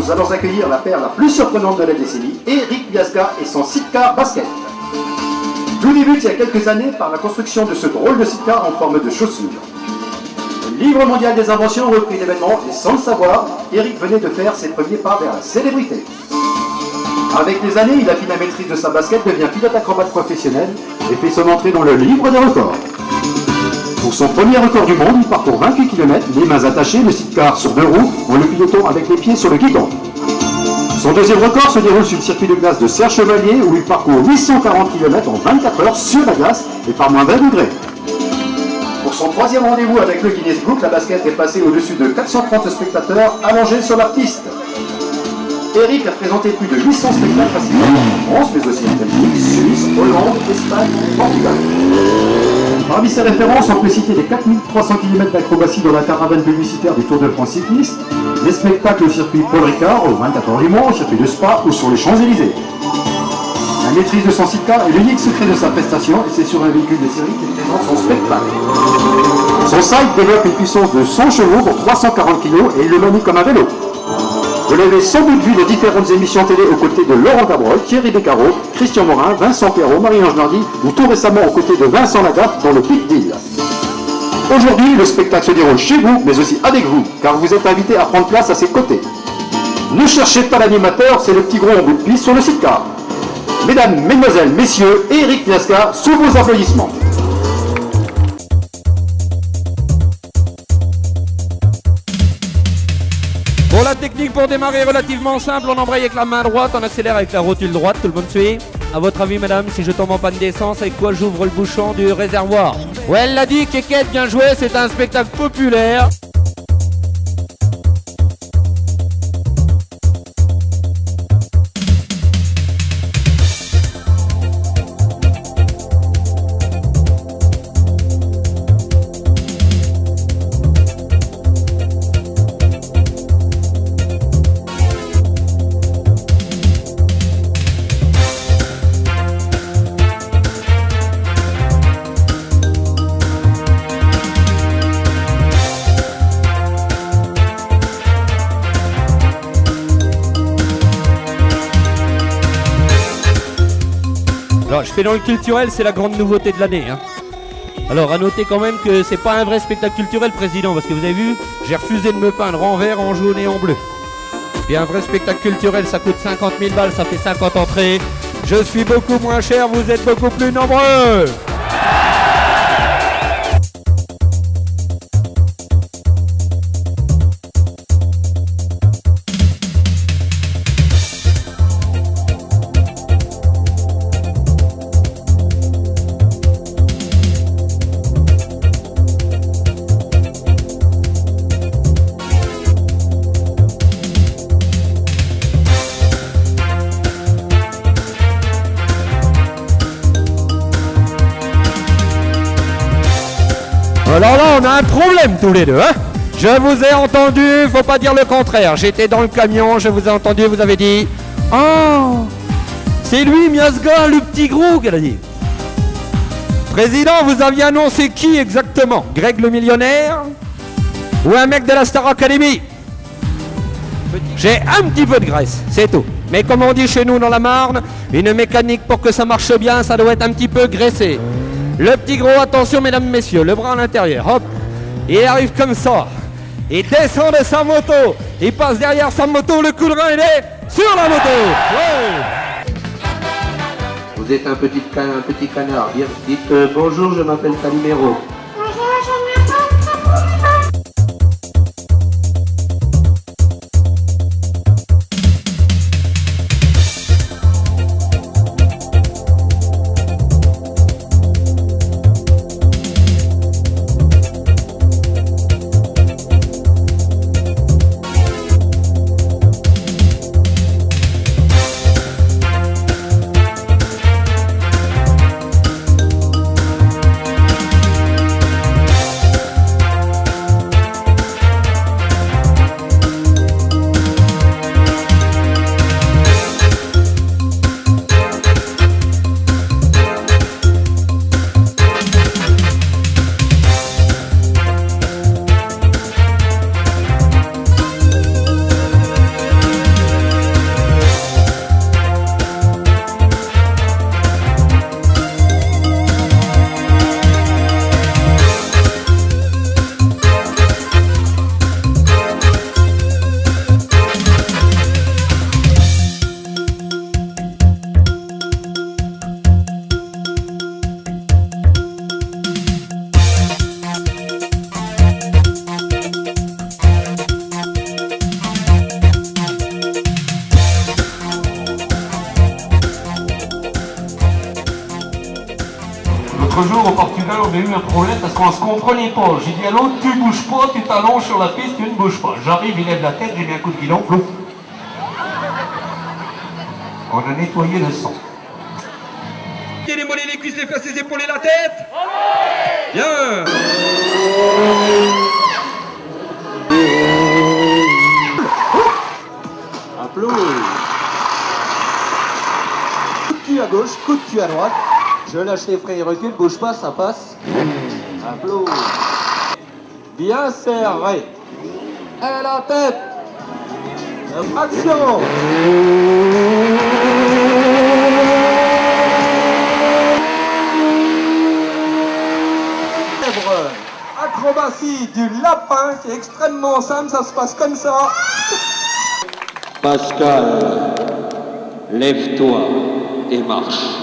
nous allons accueillir la paire la plus surprenante de la décennie, Eric Miazga et son sidecar basket. Tout débute il y a quelques années par la construction de ce drôle de sidecar en forme de chaussure. Le livre mondial des inventions reprit l'événement et sans le savoir, Eric venait de faire ses premiers pas vers la célébrité. Avec les années, il affine la maîtrise de sa basket, devient pilote acrobate professionnel et fait son entrée dans le livre des records. Pour son premier record du monde, il parcourt 28 km, les mains attachées, le sidecar sur 2 roues, en le pilotant avec les pieds sur le guidon. Son deuxième record se déroule sur le circuit de glace de Serre Chevalier, où il parcourt 840 km en 24 heures sur la glace et par moins 20 degrés. Pour son troisième rendez-vous avec le Guinness Book, la basket est passée au-dessus de 430 spectateurs allongés sur la piste. Eric a présenté plus de 800 spectacles principalement en France, mais aussi en Belgique, Suisse, Hollande, Espagne et Portugal. Parmi ses références, on peut citer les 4300 km d'acrobatie dans la caravane publicitaire du Tour de France cycliste, les spectacles au circuit Paul Ricard, au 24 heures du Mans, au circuit de Spa ou sur les Champs-Élysées. La maîtrise de son sidecar est l'unique secret de sa prestation et c'est sur un véhicule de série qu'il présente son spectacle. Son side développe une puissance de 100 chevaux pour 340 kg et il le manie comme un vélo. Vous l'avez sans doute vu dans différentes émissions télé aux côtés de Laurent Cabrol, Thierry Beccaro, Christian Morin, Vincent Perrault, Marie-Ange Nardi ou tout récemment aux côtés de Vincent Lagaffe dans le Big Deal. Aujourd'hui, le spectacle se déroule chez vous, mais aussi avec vous, car vous êtes invité à prendre place à ses côtés. Ne cherchez pas l'animateur, c'est le petit gros en bout de piste sur le sidecar. Mesdames, Mesdemoiselles, Messieurs, Eric Miazga, sous vos applaudissements. Bon, la technique pour démarrer est relativement simple. On embraye avec la main droite, on accélère avec la rotule droite. Tout le monde suit. A votre avis, madame, si je tombe en panne d'essence, avec quoi j'ouvre le bouchon du réservoir? Ouais, elle l'a dit, Kékette, bien joué, c'est un spectacle populaire. Alors, je fais dans le culturel, c'est la grande nouveauté de l'année. Hein. Alors, à noter quand même que c'est pas un vrai spectacle culturel, président, parce que vous avez vu, j'ai refusé de me peindre en vert, en jaune et en bleu. Et un vrai spectacle culturel, ça coûte 50 000 balles, ça fait 50 entrées. Je suis beaucoup moins cher, vous êtes beaucoup plus nombreux. Alors là, on a un problème tous les deux, hein. Je vous ai entendu, faut pas dire le contraire. J'étais dans le camion, je vous ai entendu, vous avez dit « Oh, c'est lui, Miazga, le petit gros », qu'elle a dit. Président, vous aviez annoncé qui exactement? Greg le millionnaire? Ou un mec de la Star Academy? J'ai un petit peu de graisse, c'est tout. Mais comme on dit chez nous dans la Marne, une mécanique pour que ça marche bien, ça doit être un petit peu graissé. Le petit gros, attention mesdames, messieurs, le bras à l'intérieur, hop, il arrive comme ça, il descend de sa moto, il passe derrière sa moto, le coup de rein, il est sur la moto. Ouais. Vous êtes un petit canard, dites bonjour, je m'appelle Calimero. L'autre jour au Portugal, on a eu un problème parce qu'on ne se comprenait pas. J'ai dit à l'autre, tu bouges pas, tu t'allonges sur la piste, tu ne bouges pas. J'arrive, il lève la tête, j'ai mis un coup de guidon, plouf. On a nettoyé le son. Les mollets, les cuisses, les fesses, les épaules et la tête. Bien. Applaudis. Coup de cul à gauche, coup de cul à droite. Je lâche les freins et recule, bouge pas, ça passe. Applaudis. Bien serré. Et la tête. Action. Acrobatie du lapin qui est extrêmement simple, ça se passe comme ça. Pascal, lève-toi et marche.